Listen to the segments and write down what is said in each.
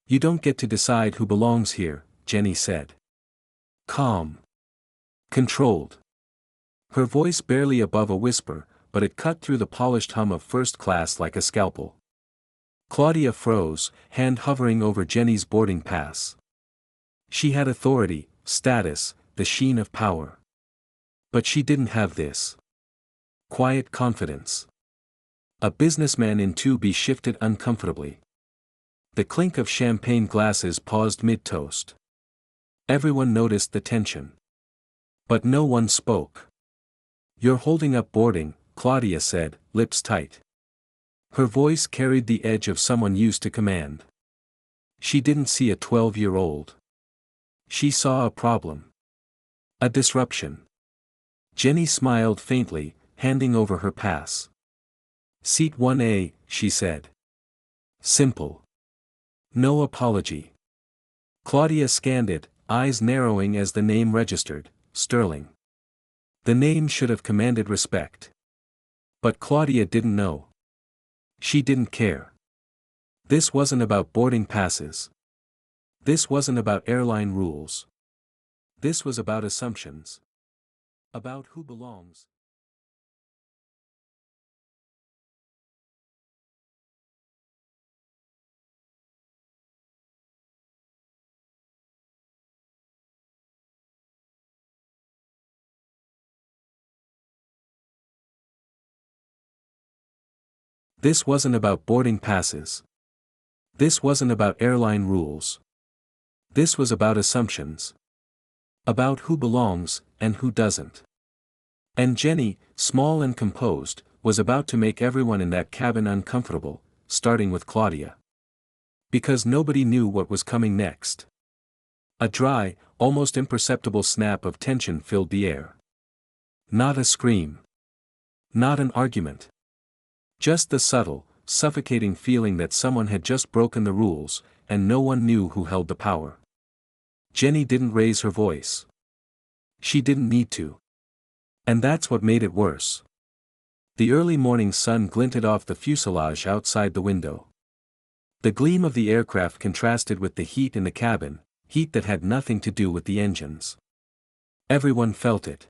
You don't get to decide who belongs here, Jenny said. Calm. Controlled. Her voice barely above a whisper, but it cut through the polished hum of first class like a scalpel. Claudia froze, hand hovering over Jenny's boarding pass. She had authority, status, the sheen of power. But she didn't have this. Quiet confidence. A businessman in 2B shifted uncomfortably. The clink of champagne glasses paused mid-toast. Everyone noticed the tension. But no one spoke. You're holding up boarding, Claudia said, lips tight. Her voice carried the edge of someone used to command. She didn't see a 12-year-old. She saw a problem. A disruption. Jenny smiled faintly, handing over her pass. Seat 1A, she said. Simple. No apology. Claudia scanned it, eyes narrowing as the name registered, Sterling. The name should have commanded respect. But Claudia didn't know. She didn't care. This wasn't about boarding passes. This wasn't about airline rules. This was about assumptions. About who belongs. This wasn't about boarding passes. This wasn't about airline rules. This was about assumptions. About who belongs, and who doesn't. And Jenny, small and composed, was about to make everyone in that cabin uncomfortable, starting with Claudia. Because nobody knew what was coming next. A dry, almost imperceptible snap of tension filled the air. Not a scream. Not an argument. Just the subtle, suffocating feeling that someone had just broken the rules, and no one knew who held the power. Jenny didn't raise her voice. She didn't need to. And that's what made it worse. The early morning sun glinted off the fuselage outside the window. The gleam of the aircraft contrasted with the heat in the cabin, heat that had nothing to do with the engines. Everyone felt it.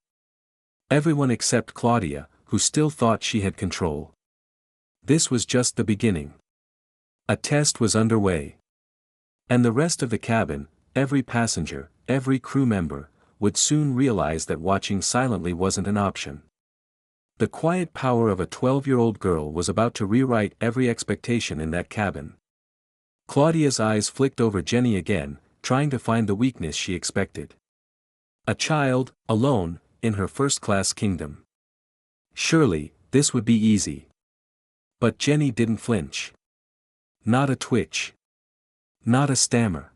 Everyone except Claudia, who still thought she had control. This was just the beginning. A test was underway. And the rest of the cabin, every passenger, every crew member, would soon realize that watching silently wasn't an option. The quiet power of a 12-year-old girl was about to rewrite every expectation in that cabin. Claudia's eyes flicked over Jenny again, trying to find the weakness she expected. A child, alone, in her first-class kingdom. Surely, this would be easy. But Jenny didn't flinch. Not a twitch. Not a stammer.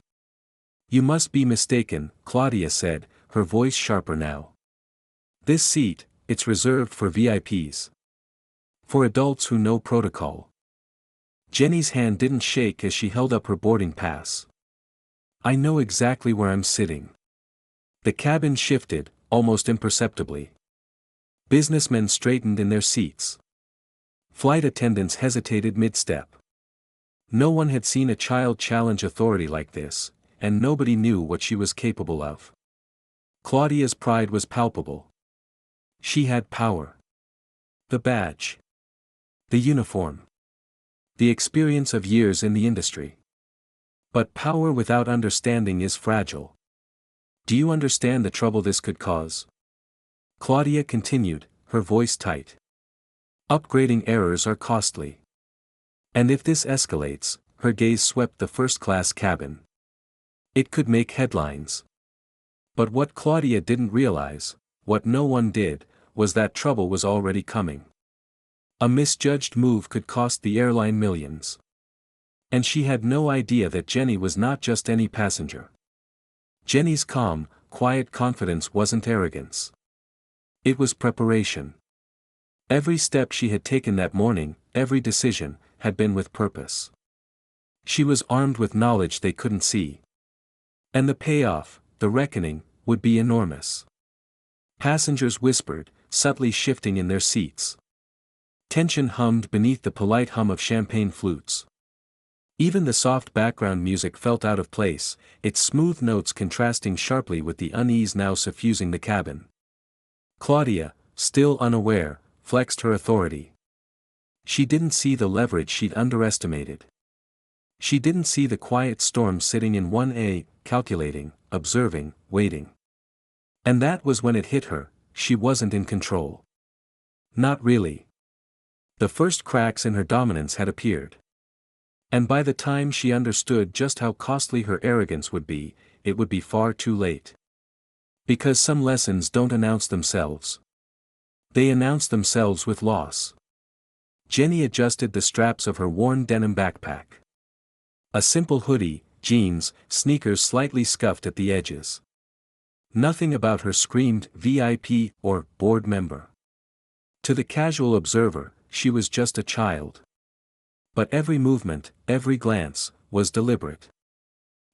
You must be mistaken, Claudia said, her voice sharper now. This seat, it's reserved for VIPs. For adults who know protocol. Jenny's hand didn't shake as she held up her boarding pass. I know exactly where I'm sitting. The cabin shifted, almost imperceptibly. Businessmen straightened in their seats. Flight attendants hesitated mid-step. No one had seen a child challenge authority like this, and nobody knew what she was capable of. Claudia's pride was palpable. She had power. The badge. The uniform. The experience of years in the industry. But power without understanding is fragile. Do you understand the trouble this could cause? Claudia continued, her voice tight. Upgrading errors are costly. And if this escalates, her gaze swept the first-class cabin. It could make headlines. But what Claudia didn't realize, what no one did, was that trouble was already coming. A misjudged move could cost the airline millions. And she had no idea that Jenny was not just any passenger. Jenny's calm, quiet confidence wasn't arrogance. It was preparation. Every step she had taken that morning, every decision, had been with purpose. She was armed with knowledge they couldn't see. And the payoff, the reckoning, would be enormous. Passengers whispered, subtly shifting in their seats. Tension hummed beneath the polite hum of champagne flutes. Even the soft background music felt out of place, its smooth notes contrasting sharply with the unease now suffusing the cabin. Claudia, still unaware, flexed her authority. She didn't see the leverage she'd underestimated. She didn't see the quiet storm sitting in 1A, calculating, observing, waiting. And that was when it hit her, she wasn't in control. Not really. The first cracks in her dominance had appeared. And by the time she understood just how costly her arrogance would be, it would be far too late. Because some lessons don't announce themselves. They announce themselves with loss. Jenny adjusted the straps of her worn denim backpack. A simple hoodie, jeans, sneakers slightly scuffed at the edges. Nothing about her screamed VIP or board member. To the casual observer, she was just a child. But every movement, every glance, was deliberate.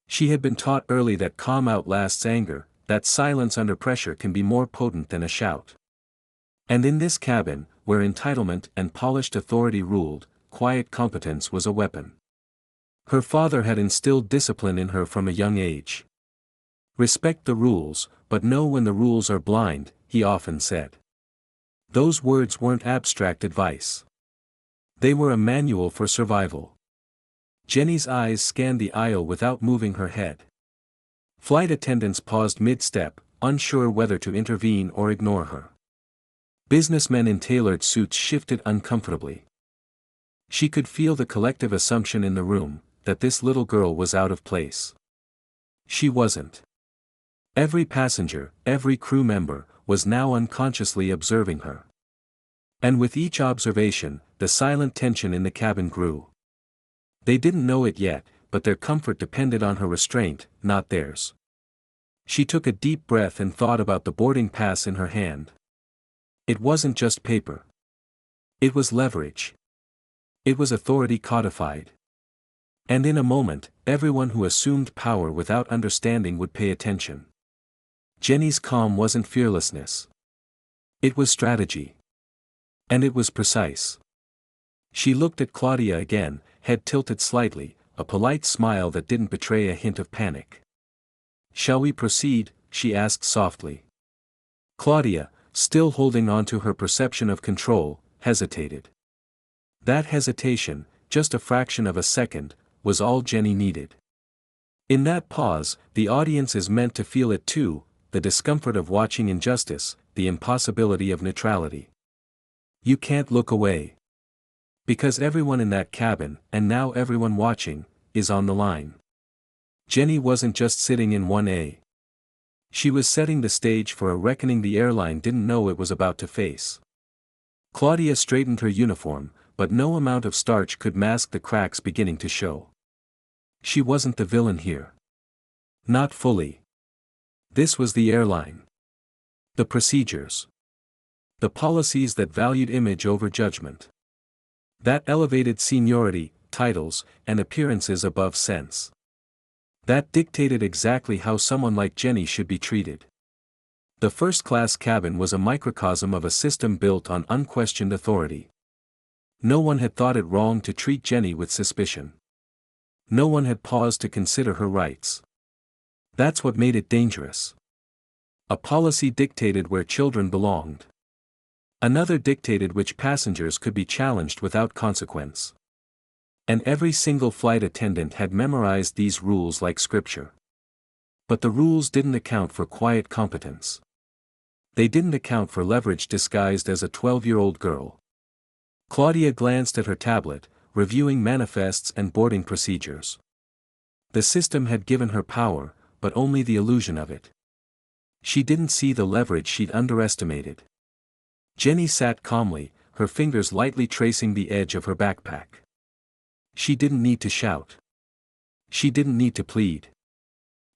She had been taught early that calm outlasts anger, that silence under pressure can be more potent than a shout. And in this cabin, where entitlement and polished authority ruled, quiet competence was a weapon. Her father had instilled discipline in her from a young age. Respect the rules, but know when the rules are blind, he often said. Those words weren't abstract advice. They were a manual for survival. Jenny's eyes scanned the aisle without moving her head. Flight attendants paused mid-step, unsure whether to intervene or ignore her. Businessmen in tailored suits shifted uncomfortably. She could feel the collective assumption in the room, that this little girl was out of place. She wasn't. Every passenger, every crew member, was now unconsciously observing her. And with each observation, the silent tension in the cabin grew. They didn't know it yet, but their comfort depended on her restraint, not theirs. She took a deep breath and thought about the boarding pass in her hand. It wasn't just paper. It was leverage. It was authority codified. And in a moment, everyone who assumed power without understanding would pay attention. Jenny's calm wasn't fearlessness. It was strategy. And it was precise. She looked at Claudia again, head tilted slightly, a polite smile that didn't betray a hint of panic. "Shall we proceed?" she asked softly. Claudia, still holding on to her perception of control, hesitated. That hesitation, just a fraction of a second, was all Jenny needed. In that pause, the audience is meant to feel it too, the discomfort of watching injustice, the impossibility of neutrality. You can't look away. Because everyone in that cabin, and now everyone watching, is on the line. Jenny wasn't just sitting in 1A. She was setting the stage for a reckoning the airline didn't know it was about to face. Claudia straightened her uniform, but no amount of starch could mask the cracks beginning to show. She wasn't the villain here. Not fully. This was the airline. The procedures. The policies that valued image over judgment. That elevated seniority, titles, and appearances above sense. That dictated exactly how someone like Jenny should be treated. The first-class cabin was a microcosm of a system built on unquestioned authority. No one had thought it wrong to treat Jenny with suspicion. No one had paused to consider her rights. That's what made it dangerous. A policy dictated where children belonged. Another dictated which passengers could be challenged without consequence. And every single flight attendant had memorized these rules like scripture. But the rules didn't account for quiet competence. They didn't account for leverage disguised as a 12-year-old girl. Claudia glanced at her tablet, reviewing manifests and boarding procedures. The system had given her power, but only the illusion of it. She didn't see the leverage she'd underestimated. Jenny sat calmly, her fingers lightly tracing the edge of her backpack. She didn't need to shout. She didn't need to plead.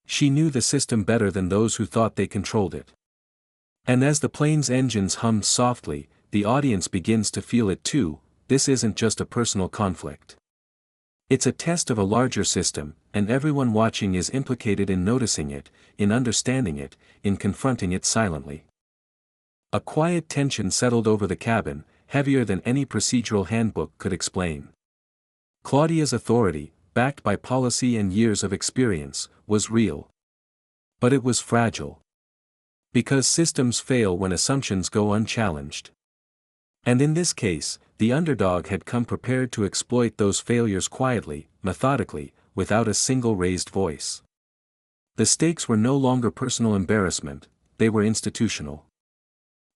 She knew the system better than those who thought they controlled it. And as the plane's engines hummed softly, the audience begins to feel it too. This isn't just a personal conflict. It's a test of a larger system, and everyone watching is implicated in noticing it, in understanding it, in confronting it silently. A quiet tension settled over the cabin, heavier than any procedural handbook could explain. Claudia's authority, backed by policy and years of experience, was real. But it was fragile. Because systems fail when assumptions go unchallenged. And in this case, the underdog had come prepared to exploit those failures quietly, methodically, without a single raised voice. The stakes were no longer personal embarrassment, they were institutional.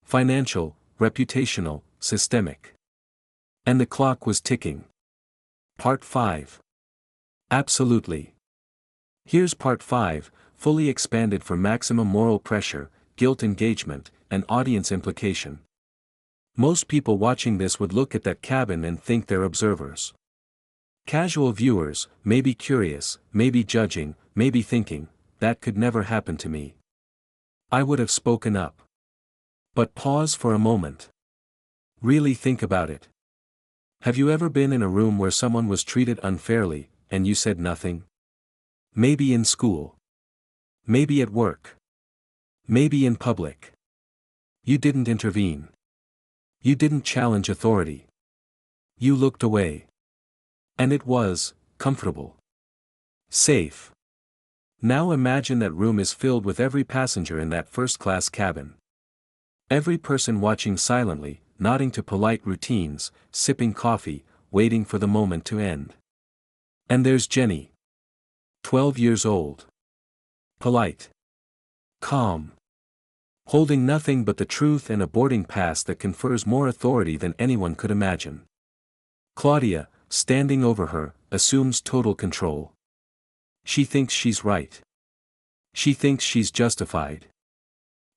Financial, reputational, systemic. And the clock was ticking. Part 5. Absolutely. Here's Part 5, fully expanded for maximum moral pressure, guilt engagement, and audience implication. Most people watching this would look at that cabin and think they're observers. Casual viewers, maybe curious, maybe judging, maybe thinking, that could never happen to me. I would have spoken up. But pause for a moment. Really think about it. Have you ever been in a room where someone was treated unfairly, and you said nothing? Maybe in school. Maybe at work. Maybe in public. You didn't intervene. You didn't challenge authority. You looked away. And it was comfortable. Safe. Now imagine that room is filled with every passenger in that first-class cabin. Every person watching silently, nodding to polite routines, sipping coffee, waiting for the moment to end. And there's Jenny. 12 years old. Polite. Calm. Holding nothing but the truth and a boarding pass that confers more authority than anyone could imagine. Claudia, standing over her, assumes total control. She thinks she's right. She thinks she's justified.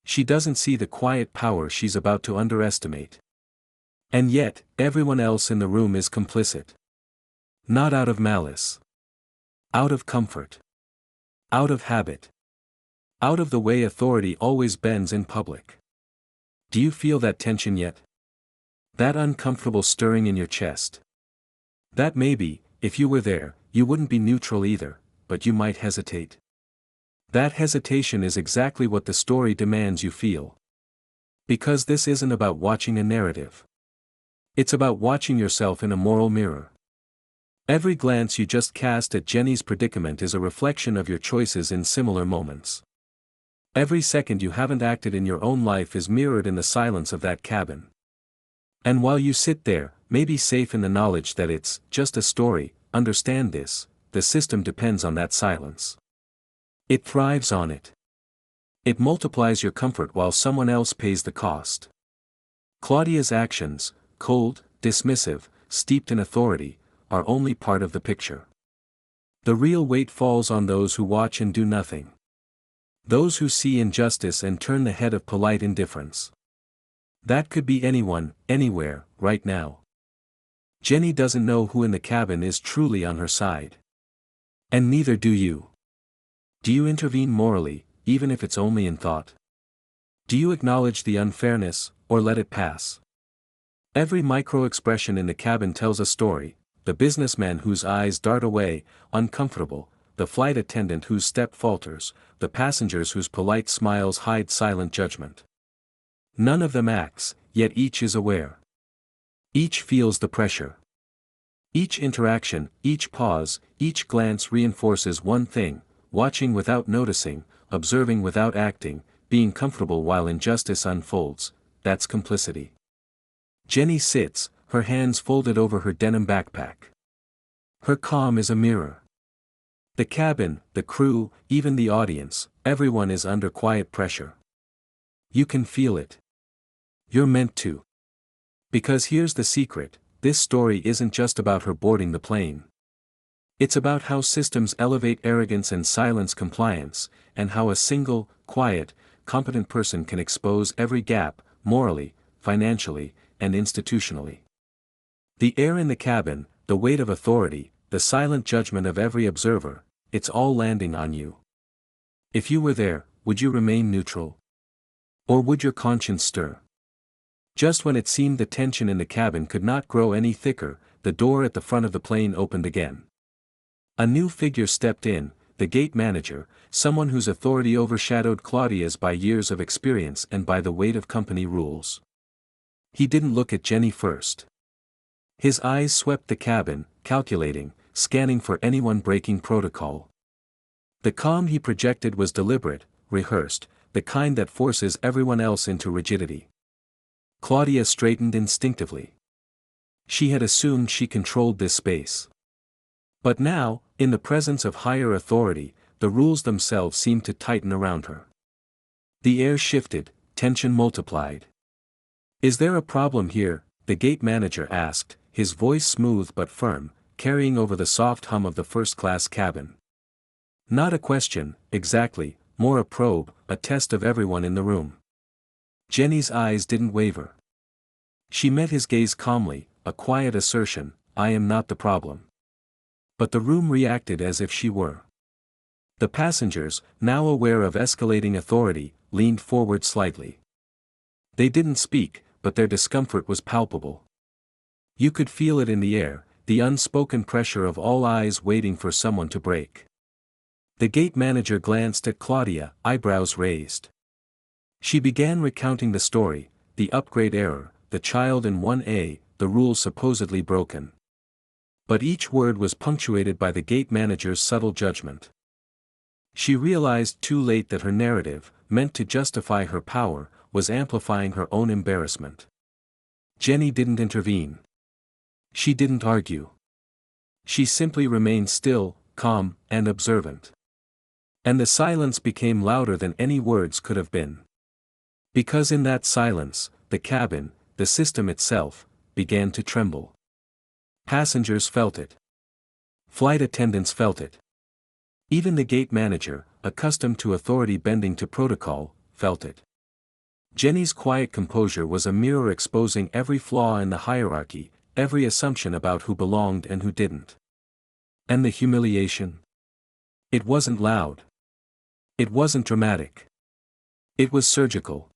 She doesn't see the quiet power she's about to underestimate. And yet, everyone else in the room is complicit. Not out of malice. Out of comfort. Out of habit. Out of the way authority always bends in public. Do you feel that tension yet? That uncomfortable stirring in your chest? That maybe, if you were there, you wouldn't be neutral either, but you might hesitate. That hesitation is exactly what the story demands you feel. Because this isn't about watching a narrative. It's about watching yourself in a moral mirror. Every glance you just cast at Jenny's predicament is a reflection of your choices in similar moments. Every second you haven't acted in your own life is mirrored in the silence of that cabin. And while you sit there, maybe safe in the knowledge that it's just a story, understand this, the system depends on that silence. It thrives on it. It multiplies your comfort while someone else pays the cost. Claudia's actions, cold, dismissive, steeped in authority, are only part of the picture. The real weight falls on those who watch and do nothing. Those who see injustice and turn the head of polite indifference. That could be anyone, anywhere, right now. Jenny doesn't know who in the cabin is truly on her side. And neither do you. Do you intervene morally, even if it's only in thought? Do you acknowledge the unfairness, or let it pass? Every micro-expression in the cabin tells a story: the businessman whose eyes dart away, uncomfortable, the flight attendant whose step falters, the passengers whose polite smiles hide silent judgment. None of them acts, yet each is aware. Each feels the pressure. Each interaction, each pause, each glance reinforces one thing: watching without noticing, observing without acting, being comfortable while injustice unfolds. That's complicity. Jenny sits, her hands folded over her denim backpack. Her calm is a mirror. The cabin, the crew, even the audience, everyone is under quiet pressure. You can feel it. You're meant to. Because here's the secret: this story isn't just about her boarding the plane. It's about how systems elevate arrogance and silence compliance, and how a single, quiet, competent person can expose every gap, morally, financially, and institutionally. The air in the cabin, the weight of authority, the silent judgment of every observer, it's all landing on you. If you were there, would you remain neutral? Or would your conscience stir? Just when it seemed the tension in the cabin could not grow any thicker, the door at the front of the plane opened again. A new figure stepped in, the gate manager, someone whose authority overshadowed Claudia's by years of experience and by the weight of company rules. He didn't look at Jenny first. His eyes swept the cabin, calculating, scanning for anyone breaking protocol. The calm he projected was deliberate, rehearsed, the kind that forces everyone else into rigidity. Claudia straightened instinctively. She had assumed she controlled this space. But now, in the presence of higher authority, the rules themselves seemed to tighten around her. The air shifted, tension multiplied. "Is there a problem here?" the gate manager asked, his voice smooth but firm, carrying over the soft hum of the first-class cabin. Not a question, exactly, more a probe, a test of everyone in the room. Jenny's eyes didn't waver. She met his gaze calmly, a quiet assertion, "I am not the problem." But the room reacted as if she were. The passengers, now aware of escalating authority, leaned forward slightly. They didn't speak, but their discomfort was palpable. You could feel it in the air, the unspoken pressure of all eyes waiting for someone to break. The gate manager glanced at Claudia, eyebrows raised. She began recounting the story, the upgrade error, the child in 1A, the rules supposedly broken. But each word was punctuated by the gate manager's subtle judgment. She realized too late that her narrative, meant to justify her power, was amplifying her own embarrassment. Jenny didn't intervene. She didn't argue. She simply remained still, calm, and observant. And the silence became louder than any words could have been. Because in that silence, the cabin, the system itself, began to tremble. Passengers felt it. Flight attendants felt it. Even the gate manager, accustomed to authority bending to protocol, felt it. Jenny's quiet composure was a mirror exposing every flaw in the hierarchy, every assumption about who belonged and who didn't. And the humiliation? It wasn't loud. It wasn't dramatic. It was surgical.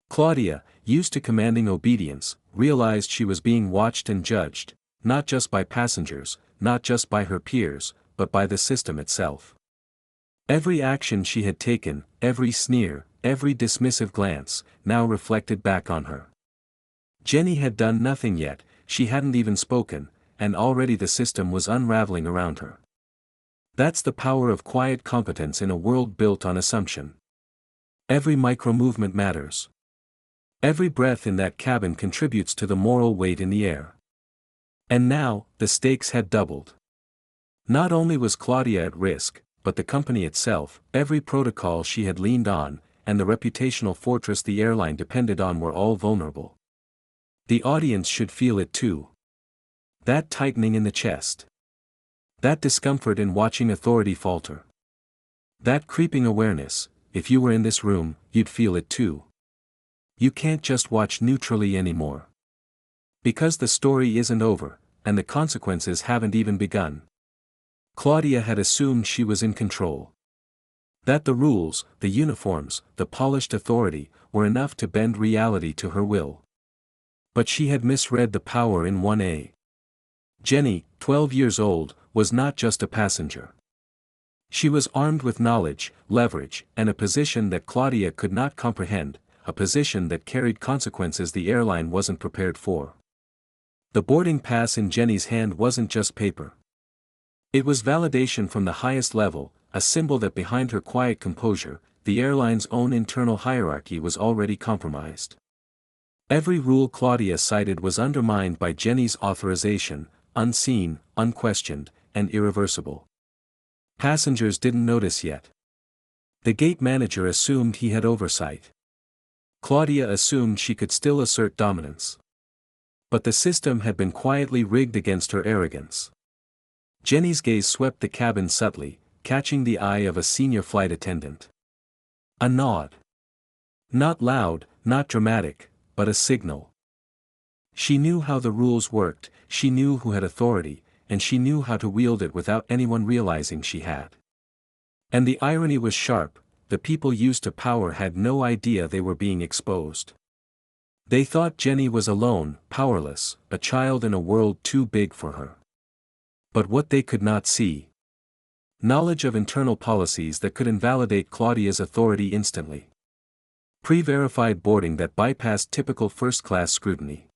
Claudia, used to commanding obedience, realized she was being watched and judged, not just by passengers, not just by her peers, but by the system itself. Every action she had taken, every sneer, every dismissive glance, now reflected back on her. Jenny had done nothing yet, she hadn't even spoken, and already the system was unraveling around her. That's the power of quiet competence in a world built on assumption. Every micro-movement matters. Every breath in that cabin contributes to the moral weight in the air. And now, the stakes had doubled. Not only was Claudia at risk, but the company itself, every protocol she had leaned on, and the reputational fortress the airline depended on were all vulnerable. The audience should feel it too. That tightening in the chest. That discomfort in watching authority falter. That creeping awareness, if you were in this room, you'd feel it too. You can't just watch neutrally anymore. Because the story isn't over, and the consequences haven't even begun. Claudia had assumed she was in control. That the rules, the uniforms, the polished authority, were enough to bend reality to her will. But she had misread the power in 1A. Jenny, 12 years old, was not just a passenger. She was armed with knowledge, leverage, and a position that Claudia could not comprehend, a position that carried consequences the airline wasn't prepared for. The boarding pass in Jenny's hand wasn't just paper. It was validation from the highest level, a symbol that behind her quiet composure, the airline's own internal hierarchy was already compromised. Every rule Claudia cited was undermined by Jenny's authorization, unseen, unquestioned, and irreversible. Passengers didn't notice yet. The gate manager assumed he had oversight. Claudia assumed she could still assert dominance. But the system had been quietly rigged against her arrogance. Jenny's gaze swept the cabin subtly, catching the eye of a senior flight attendant. A nod. Not loud, not dramatic, but a signal. She knew how the rules worked, she knew who had authority, and she knew how to wield it without anyone realizing she had. And the irony was sharp, the people used to power had no idea they were being exposed. They thought Jenny was alone, powerless, a child in a world too big for her. But what they could not see. Knowledge of internal policies that could invalidate Claudia's authority instantly. Pre-verified boarding that bypassed typical first-class scrutiny.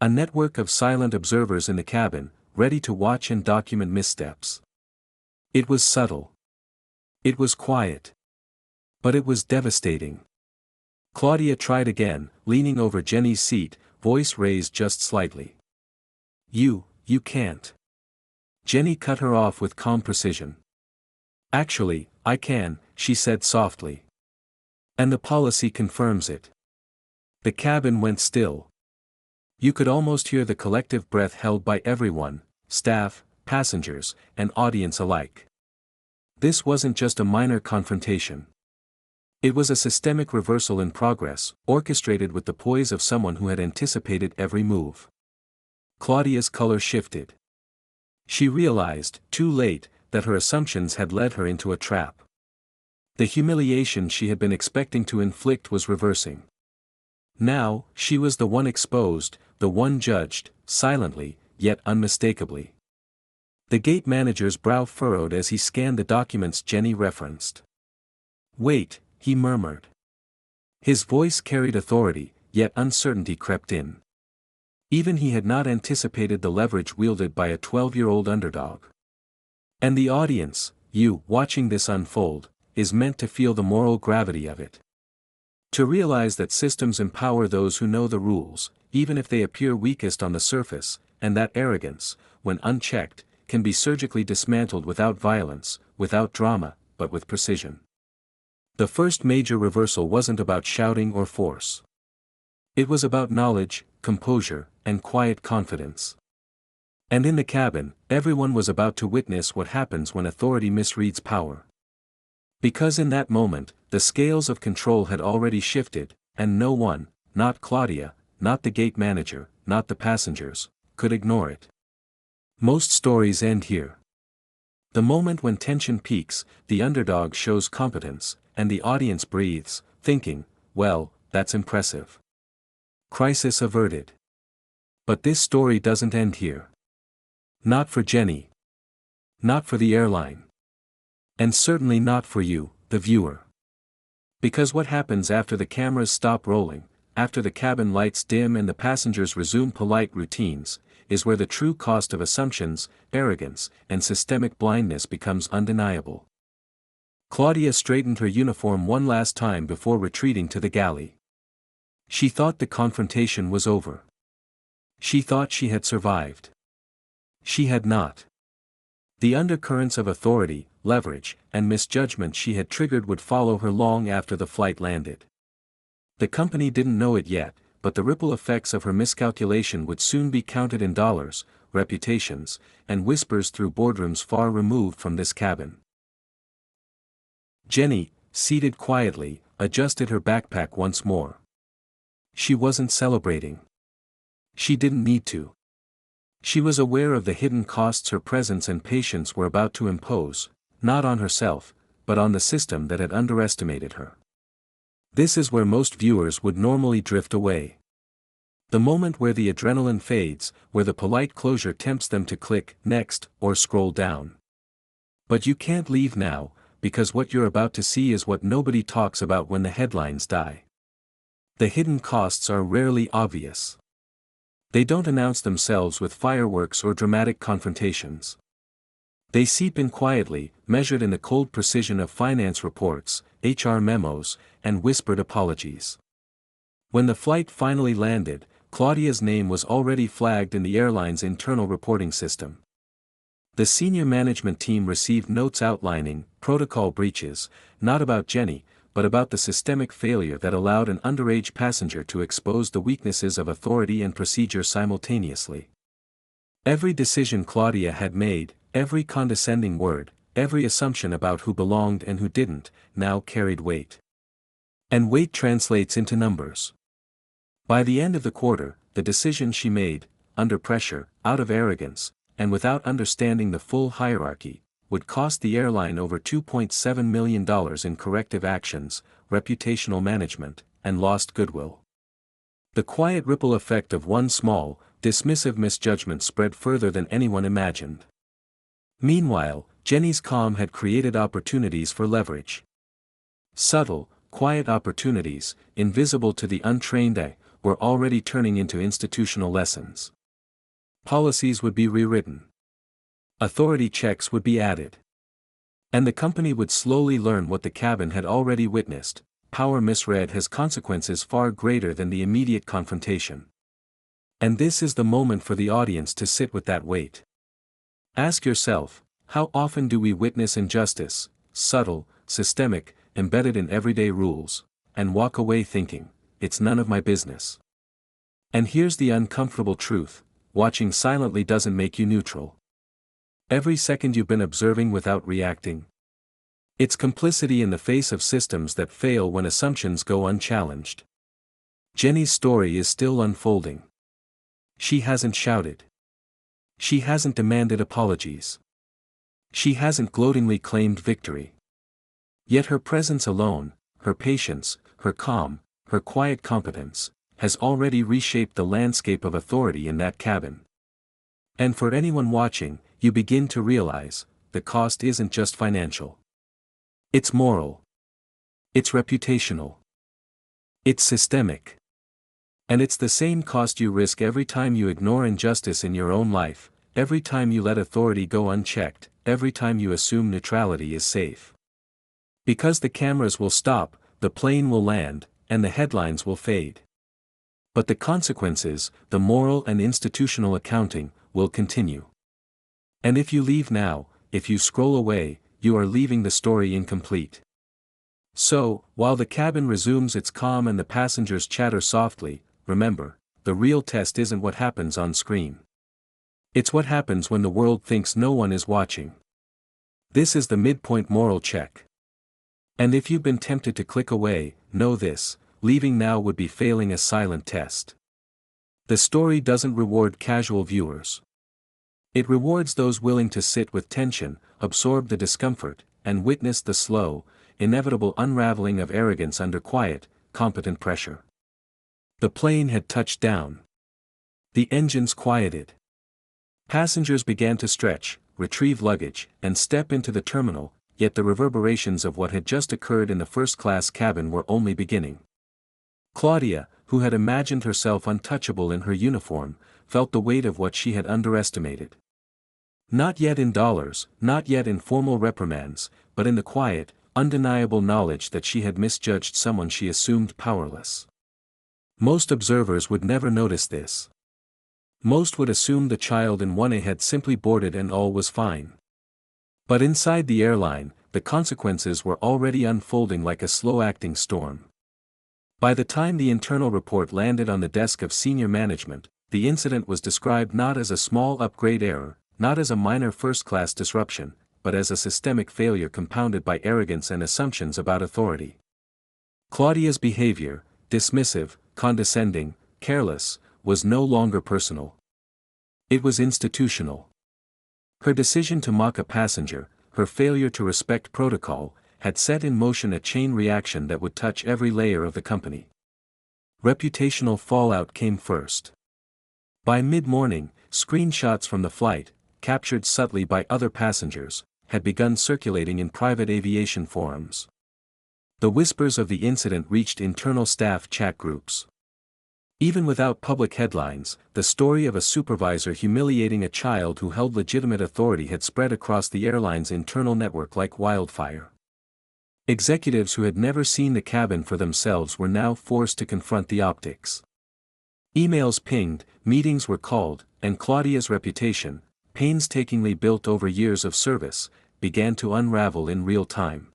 A network of silent observers in the cabin, ready to watch and document missteps. It was subtle. It was quiet. But it was devastating. Claudia tried again, leaning over Jenny's seat, voice raised just slightly. You can't. Jenny cut her off with calm precision. Actually, I can, she said softly. And the policy confirms it. The cabin went still. You could almost hear the collective breath held by everyone, staff, passengers, and audience alike. This wasn't just a minor confrontation. It was a systemic reversal in progress, orchestrated with the poise of someone who had anticipated every move. Claudia's color shifted. She realized, too late, that her assumptions had led her into a trap. The humiliation she had been expecting to inflict was reversing. Now, she was the one exposed, the one judged, silently, yet unmistakably. The gate manager's brow furrowed as he scanned the documents Jenny referenced. Wait, he murmured. His voice carried authority, yet uncertainty crept in. Even he had not anticipated the leverage wielded by a 12-year-old underdog. And the audience, you, watching this unfold, is meant to feel the moral gravity of it. To realize that systems empower those who know the rules, even if they appear weakest on the surface, and that arrogance, when unchecked, can be surgically dismantled without violence, without drama, but with precision. The first major reversal wasn't about shouting or force. It was about knowledge, composure, and quiet confidence. And in the cabin, everyone was about to witness what happens when authority misreads power. Because in that moment, the scales of control had already shifted, and no one, not Claudia, not the gate manager, not the passengers, could ignore it. Most stories end here. The moment when tension peaks, the underdog shows competence, and the audience breathes, thinking, well, that's impressive. Crisis averted. But this story doesn't end here. Not for Jenny. Not for the airline. And certainly not for you, the viewer. Because what happens after the cameras stop rolling, after the cabin lights dim and the passengers resume polite routines, is where the true cost of assumptions, arrogance, and systemic blindness becomes undeniable. Claudia straightened her uniform one last time before retreating to the galley. She thought the confrontation was over. She thought she had survived. She had not. The undercurrents of authority, leverage, and misjudgment she had triggered would follow her long after the flight landed. The company didn't know it yet, but the ripple effects of her miscalculation would soon be counted in dollars, reputations, and whispers through boardrooms far removed from this cabin. Jenny, seated quietly, adjusted her backpack once more. She wasn't celebrating. She didn't need to. She was aware of the hidden costs her presence and patience were about to impose, not on herself, but on the system that had underestimated her. This is where most viewers would normally drift away. The moment where the adrenaline fades, where the polite closure tempts them to click next or scroll down. But you can't leave now, because what you're about to see is what nobody talks about when the headlines die. The hidden costs are rarely obvious. They don't announce themselves with fireworks or dramatic confrontations. They seep in quietly, measured in the cold precision of finance reports, HR memos, and whispered apologies. When the flight finally landed, Claudia's name was already flagged in the airline's internal reporting system. The senior management team received notes outlining protocol breaches, not about Jenny, but about the systemic failure that allowed an underage passenger to expose the weaknesses of authority and procedure simultaneously. Every decision Claudia had made, every condescending word, every assumption about who belonged and who didn't, now carried weight. And weight translates into numbers. By the end of the quarter, the decision she made, under pressure, out of arrogance, and without understanding the full hierarchy, would cost the airline over $2.7 million in corrective actions, reputational management, and lost goodwill. The quiet ripple effect of one small, dismissive misjudgment spread further than anyone imagined. Meanwhile, Jenny's calm had created opportunities for leverage. Subtle, quiet opportunities, invisible to the untrained eye, were already turning into institutional lessons. Policies would be rewritten. Authority checks would be added. And the company would slowly learn what the cabin had already witnessed: power misread has consequences far greater than the immediate confrontation. And this is the moment for the audience to sit with that weight. Ask yourself, how often do we witness injustice, subtle, systemic, embedded in everyday rules, and walk away thinking, it's none of my business? And here's the uncomfortable truth: watching silently doesn't make you neutral. Every second you've been observing without reacting, it's complicity in the face of systems that fail when assumptions go unchallenged. Jenny's story is still unfolding. She hasn't shouted. She hasn't demanded apologies. She hasn't gloatingly claimed victory. Yet her presence alone, her patience, her calm, her quiet competence, has already reshaped the landscape of authority in that cabin. And for anyone watching, you begin to realize, the cost isn't just financial. It's moral. It's reputational. It's systemic. And it's the same cost you risk every time you ignore injustice in your own life, every time you let authority go unchecked, every time you assume neutrality is safe. Because the cameras will stop, the plane will land, and the headlines will fade. But the consequences, the moral and institutional accounting, will continue. And if you leave now, if you scroll away, you are leaving the story incomplete. So, while the cabin resumes its calm and the passengers chatter softly, remember, the real test isn't what happens on screen. It's what happens when the world thinks no one is watching. This is the midpoint moral check. And if you've been tempted to click away, know this: leaving now would be failing a silent test. The story doesn't reward casual viewers. It rewards those willing to sit with tension, absorb the discomfort, and witness the slow, inevitable unraveling of arrogance under quiet, competent pressure. The plane had touched down. The engines quieted. Passengers began to stretch, retrieve luggage, and step into the terminal, yet the reverberations of what had just occurred in the first-class cabin were only beginning. Claudia, who had imagined herself untouchable in her uniform, felt the weight of what she had underestimated. Not yet in dollars, not yet in formal reprimands, but in the quiet, undeniable knowledge that she had misjudged someone she assumed powerless. Most observers would never notice this. Most would assume the child in 1A had simply boarded and all was fine. But inside the airline, the consequences were already unfolding like a slow-acting storm. By the time the internal report landed on the desk of senior management, the incident was described not as a small upgrade error, not as a minor first-class disruption, but as a systemic failure compounded by arrogance and assumptions about authority. Claudia's behavior, dismissive, condescending, careless, was no longer personal. It was institutional. Her decision to mock a passenger, her failure to respect protocol, had set in motion a chain reaction that would touch every layer of the company. Reputational fallout came first. By mid-morning, screenshots from the flight, captured subtly by other passengers, had begun circulating in private aviation forums. The whispers of the incident reached internal staff chat groups. Even without public headlines, the story of a supervisor humiliating a child who held legitimate authority had spread across the airline's internal network like wildfire. Executives who had never seen the cabin for themselves were now forced to confront the optics. Emails pinged, meetings were called, and Claudia's reputation, painstakingly built over years of service, began to unravel in real time.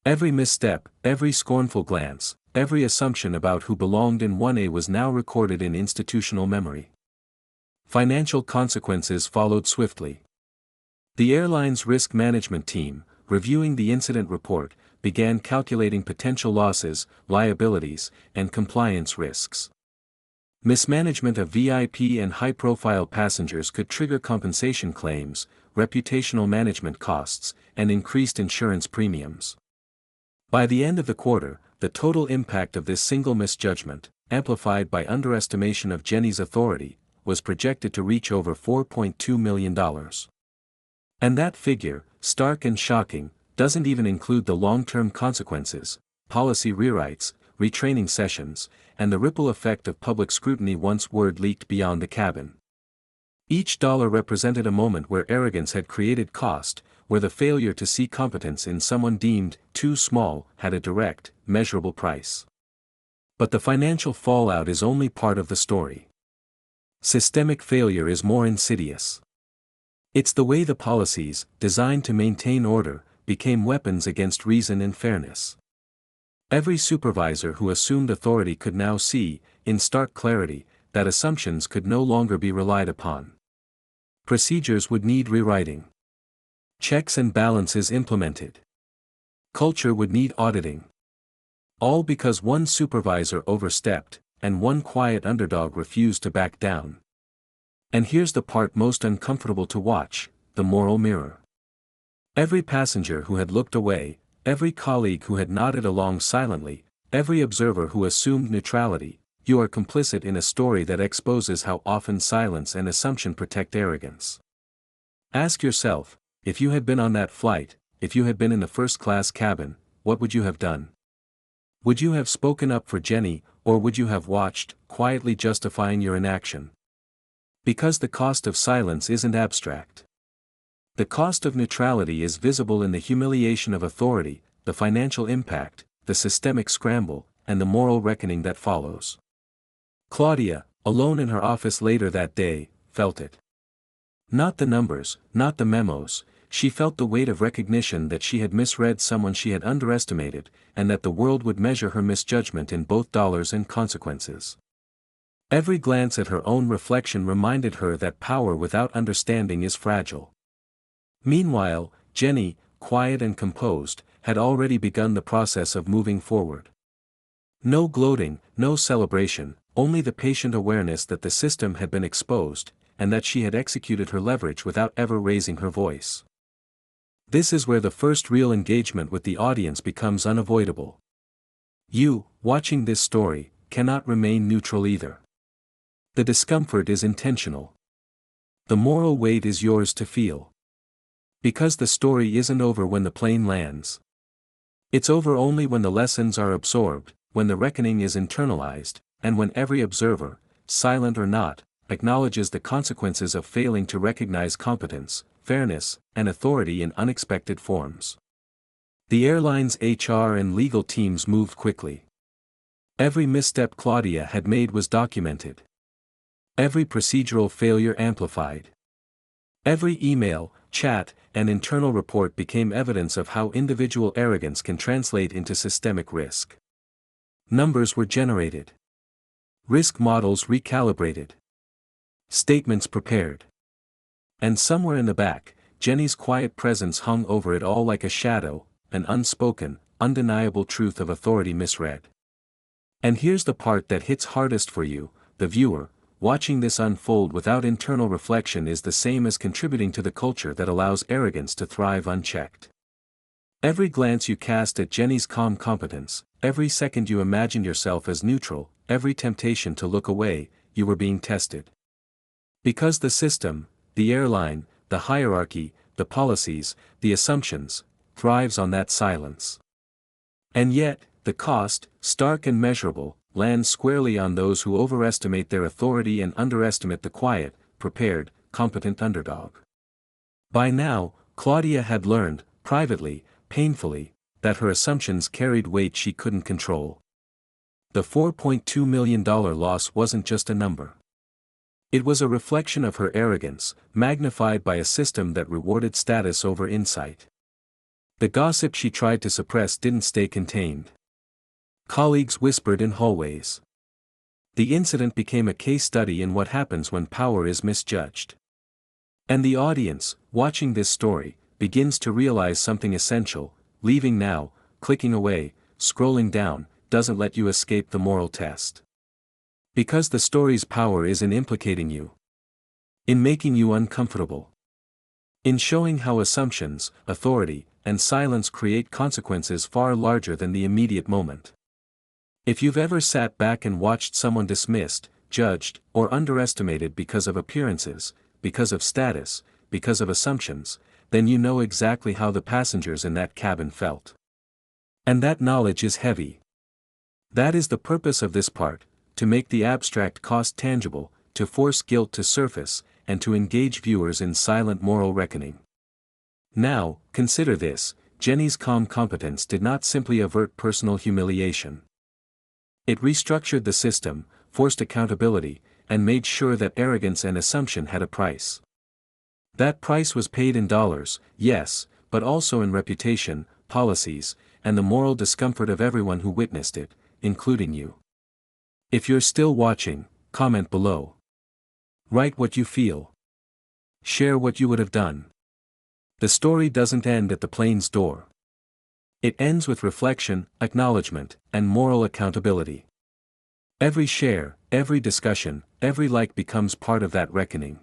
Every misstep, every scornful glance, every assumption about who belonged in 1A was now recorded in institutional memory. Financial consequences followed swiftly. The airline's risk management team, reviewing the incident report, began calculating potential losses, liabilities, and compliance risks. Mismanagement of VIP and high-profile passengers could trigger compensation claims, reputational management costs, and increased insurance premiums. By the end of the quarter, the total impact of this single misjudgment, amplified by underestimation of Jenny's authority, was projected to reach over $4.2 million. And that figure, stark and shocking, doesn't even include the long-term consequences, policy rewrites, retraining sessions, and the ripple effect of public scrutiny once word leaked beyond the cabin. Each dollar represented a moment where arrogance had created cost, where the failure to see competence in someone deemed too small had a direct, measurable price. But the financial fallout is only part of the story. Systemic failure is more insidious. It's the way the policies, designed to maintain order, became weapons against reason and fairness. Every supervisor who assumed authority could now see, in stark clarity, that assumptions could no longer be relied upon. Procedures would need rewriting. Checks and balances implemented. Culture would need auditing. All because one supervisor overstepped, and one quiet underdog refused to back down. And here's the part most uncomfortable to watch: the moral mirror. Every passenger who had looked away, every colleague who had nodded along silently, every observer who assumed neutrality, you are complicit in a story that exposes how often silence and assumption protect arrogance. Ask yourself, if you had been on that flight, if you had been in the first-class cabin, what would you have done? Would you have spoken up for Jenny, or would you have watched, quietly justifying your inaction? Because the cost of silence isn't abstract. The cost of neutrality is visible in the humiliation of authority, the financial impact, the systemic scramble, and the moral reckoning that follows. Claudia, alone in her office later that day, felt it. Not the numbers, not the memos, she felt the weight of recognition that she had misread someone she had underestimated, and that the world would measure her misjudgment in both dollars and consequences. Every glance at her own reflection reminded her that power without understanding is fragile. Meanwhile, Jenny, quiet and composed, had already begun the process of moving forward. No gloating, no celebration, only the patient awareness that the system had been exposed, and that she had executed her leverage without ever raising her voice. This is where the first real engagement with the audience becomes unavoidable. You, watching this story, cannot remain neutral either. The discomfort is intentional. The moral weight is yours to feel. Because the story isn't over when the plane lands. It's over only when the lessons are absorbed, when the reckoning is internalized, and when every observer, silent or not, acknowledges the consequences of failing to recognize competence, fairness, and authority in unexpected forms. The airline's HR and legal teams moved quickly. Every misstep Claudia had made was documented. Every procedural failure amplified. Every email, chat, and internal report became evidence of how individual arrogance can translate into systemic risk. Numbers were generated. Risk models recalibrated. Statements prepared. And somewhere in the back, Jenny's quiet presence hung over it all like a shadow, an unspoken, undeniable truth of authority misread. And here's the part that hits hardest for you, the viewer: watching this unfold without internal reflection is the same as contributing to the culture that allows arrogance to thrive unchecked. Every glance you cast at Jenny's calm competence, every second you imagined yourself as neutral, every temptation to look away, you were being tested. Because the system, the airline, the hierarchy, the policies, the assumptions, thrives on that silence. And yet, the cost, stark and measurable, lands squarely on those who overestimate their authority and underestimate the quiet, prepared, competent underdog. By now, Claudia had learned, privately, painfully, that her assumptions carried weight she couldn't control. The $4.2 million loss wasn't just a number. It was a reflection of her arrogance, magnified by a system that rewarded status over insight. The gossip she tried to suppress didn't stay contained. Colleagues whispered in hallways. The incident became a case study in what happens when power is misjudged. And the audience, watching this story, begins to realize something essential: leaving now, clicking away, scrolling down, doesn't let you escape the moral test. Because the story's power is in implicating you. In making you uncomfortable. In showing how assumptions, authority, and silence create consequences far larger than the immediate moment. If you've ever sat back and watched someone dismissed, judged, or underestimated because of appearances, because of status, because of assumptions, then you know exactly how the passengers in that cabin felt. And that knowledge is heavy. That is the purpose of this part: to make the abstract cost tangible, to force guilt to surface, and to engage viewers in silent moral reckoning. Now, consider this: Jenny's calm competence did not simply avert personal humiliation. It restructured the system, forced accountability, and made sure that arrogance and assumption had a price. That price was paid in dollars, yes, but also in reputation, policies, and the moral discomfort of everyone who witnessed it, including you. If you're still watching, comment below. Write what you feel. Share what you would have done. The story doesn't end at the plane's door. It ends with reflection, acknowledgement, and moral accountability. Every share, every discussion, every like becomes part of that reckoning.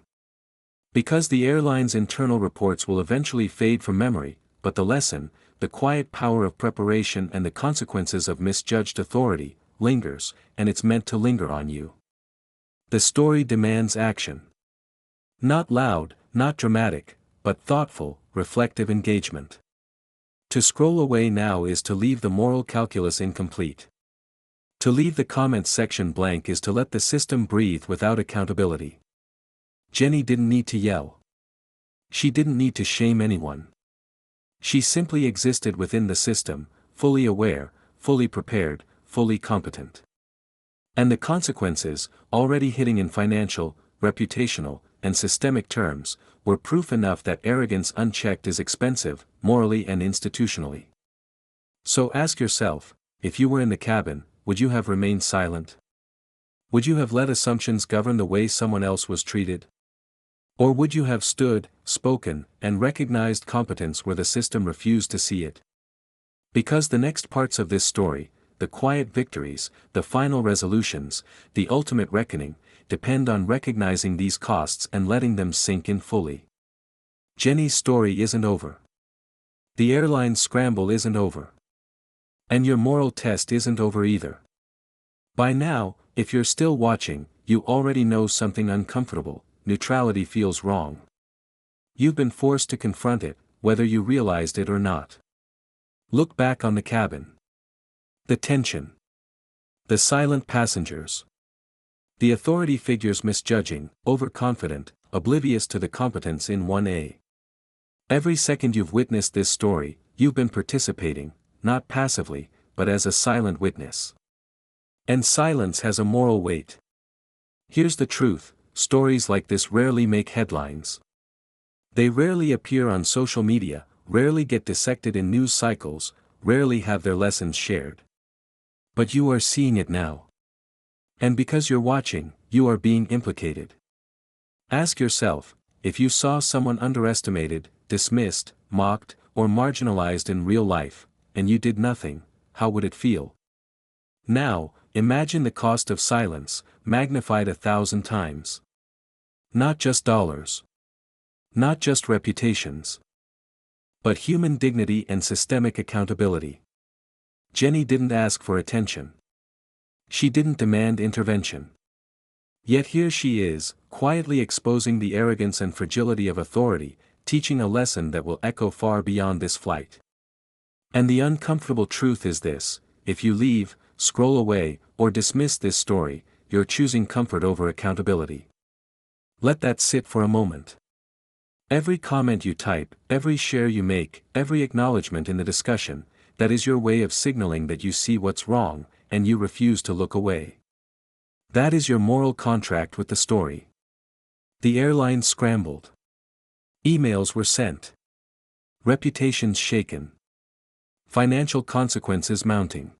Because the airline's internal reports will eventually fade from memory, but the lesson, the quiet power of preparation and the consequences of misjudged authority, lingers, and it's meant to linger on you. The story demands action. Not loud, not dramatic, but thoughtful, reflective engagement. To scroll away now is to leave the moral calculus incomplete. To leave the comments section blank is to let the system breathe without accountability. Jenny didn't need to yell. She didn't need to shame anyone. She simply existed within the system, fully aware, fully prepared, fully competent. And the consequences, already hitting in financial, reputational, and systemic terms, were proof enough that arrogance unchecked is expensive, morally and institutionally. So ask yourself, if you were in the cabin, would you have remained silent? Would you have let assumptions govern the way someone else was treated? Or would you have stood, spoken, and recognized competence where the system refused to see it? Because the next parts of this story, the quiet victories, the final resolutions, the ultimate reckoning, depend on recognizing these costs and letting them sink in fully. Jenny's story isn't over. The airline's scramble isn't over. And your moral test isn't over either. By now, if you're still watching, you already know something uncomfortable: neutrality feels wrong. You've been forced to confront it, whether you realized it or not. Look back on the cabin. The tension. The silent passengers. The authority figures misjudging, overconfident, oblivious to the competence in 1A. Every second you've witnessed this story, you've been participating, not passively, but as a silent witness. And silence has a moral weight. Here's the truth: stories like this rarely make headlines. They rarely appear on social media, rarely get dissected in news cycles, rarely have their lessons shared. But you are seeing it now. And because you're watching, you are being implicated. Ask yourself, if you saw someone underestimated, dismissed, mocked, or marginalized in real life, and you did nothing, how would it feel? Now, imagine the cost of silence, magnified 1,000 times. Not just dollars. Not just reputations. But human dignity and systemic accountability. Jenny didn't ask for attention. She didn't demand intervention. Yet here she is, quietly exposing the arrogance and fragility of authority, teaching a lesson that will echo far beyond this flight. And the uncomfortable truth is this: if you leave, scroll away, or dismiss this story, you're choosing comfort over accountability. Let that sit for a moment. Every comment you type, every share you make, every acknowledgement in the discussion, that is your way of signaling that you see what's wrong, and you refuse to look away. That is your moral contract with the story. The airline scrambled. Emails were sent. Reputations shaken. Financial consequences mounting.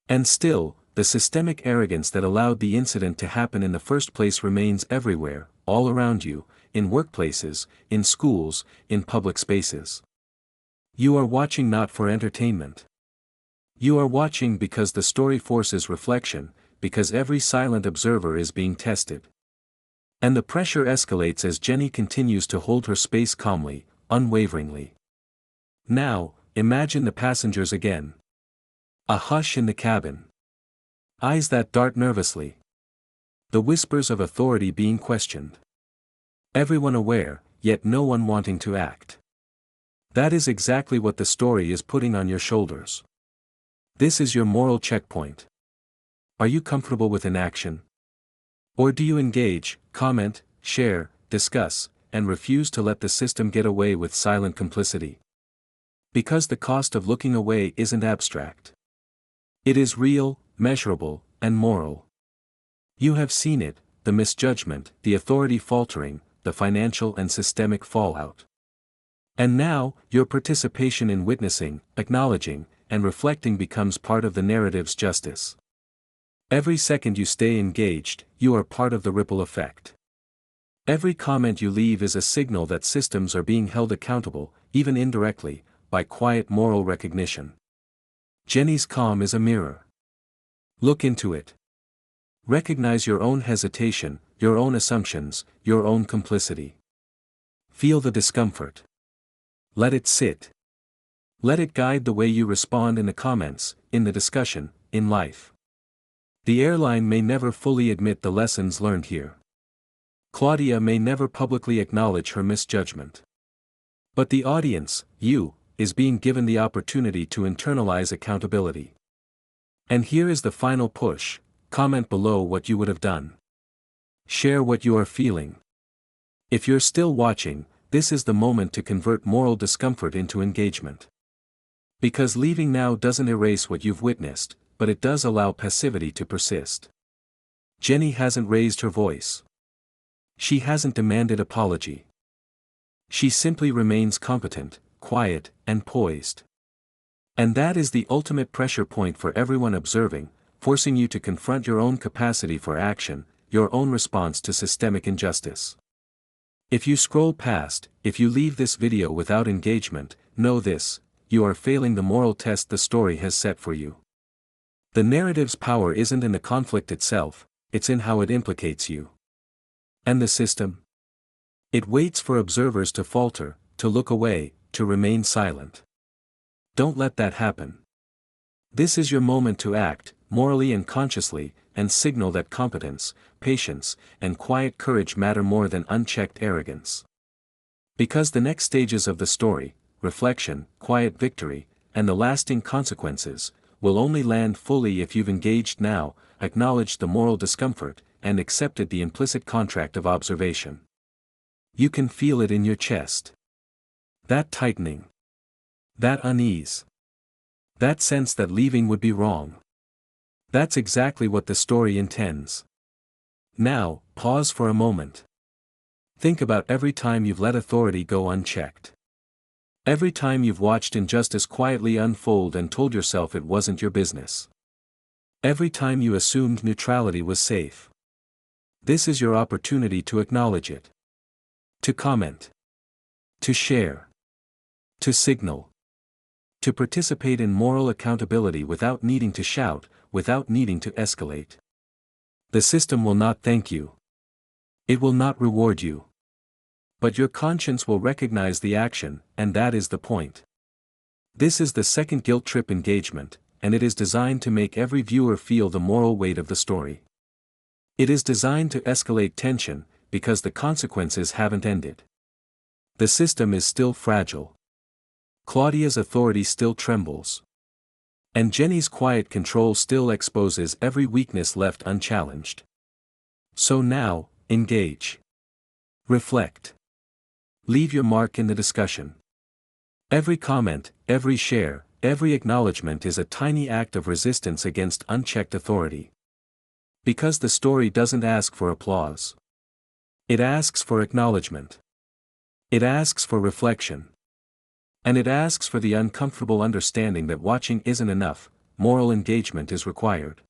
And still, the systemic arrogance that allowed the incident to happen in the first place remains everywhere, all around you, in workplaces, in schools, in public spaces. You are watching not for entertainment. You are watching because the story forces reflection, because every silent observer is being tested. And the pressure escalates as Jenny continues to hold her space calmly, unwaveringly. Now, imagine the passengers again. A hush in the cabin. Eyes that dart nervously. The whispers of authority being questioned. Everyone aware, yet no one wanting to act. That is exactly what the story is putting on your shoulders. This is your moral checkpoint. Are you comfortable with inaction? Or do you engage, comment, share, discuss, and refuse to let the system get away with silent complicity. Because the cost of looking away isn't abstract. It is real, measurable, and moral. You have seen it, the misjudgment, the authority faltering, the financial and systemic fallout. And now, your participation in witnessing, acknowledging, and reflecting becomes part of the narrative's justice. Every second you stay engaged, you are part of the ripple effect. Every comment you leave is a signal that systems are being held accountable, even indirectly, by quiet moral recognition. Jenny's calm is a mirror. Look into it. Recognize your own hesitation, your own assumptions, your own complicity. Feel the discomfort. Let it sit. Let it guide the way you respond in the comments, in the discussion, in life. The airline may never fully admit the lessons learned here. Claudia may never publicly acknowledge her misjudgment. But the audience, you, is being given the opportunity to internalize accountability. And here is the final push: comment below what you would have done. Share what you are feeling. If you're still watching, this is the moment to convert moral discomfort into engagement. Because leaving now doesn't erase what you've witnessed, but it does allow passivity to persist. Jenny hasn't raised her voice. She hasn't demanded apology. She simply remains competent, quiet, and poised. And that is the ultimate pressure point for everyone observing, forcing you to confront your own capacity for action, your own response to systemic injustice. If you scroll past, if you leave this video without engagement, know this: you are failing the moral test the story has set for you. The narrative's power isn't in the conflict itself, it's in how it implicates you. And the system? It waits for observers to falter, to look away, to remain silent. Don't let that happen. This is your moment to act, morally and consciously, and signal that competence, patience, and quiet courage matter more than unchecked arrogance. Because the next stages of the story, reflection, quiet victory, and the lasting consequences, will only land fully if you've engaged now, acknowledged the moral discomfort, and accepted the implicit contract of observation. You can feel it in your chest. That tightening. That unease. That sense that leaving would be wrong. That's exactly what the story intends. Now, pause for a moment. Think about every time you've let authority go unchecked. Every time you've watched injustice quietly unfold and told yourself it wasn't your business. Every time you assumed neutrality was safe. This is your opportunity to acknowledge it. To comment. To share. To signal. To participate in moral accountability without needing to shout, without needing to escalate. The system will not thank you. It will not reward you. But your conscience will recognize the action, and that is the point. This is the second guilt trip engagement, and it is designed to make every viewer feel the moral weight of the story. It is designed to escalate tension, because the consequences haven't ended. The system is still fragile. Claudia's authority still trembles. And Jenny's quiet control still exposes every weakness left unchallenged. So now, engage. Reflect. Leave your mark in the discussion. Every comment, every share, every acknowledgement is a tiny act of resistance against unchecked authority. Because the story doesn't ask for applause. It asks for acknowledgement. It asks for reflection. And it asks for the uncomfortable understanding that watching isn't enough, moral engagement is required.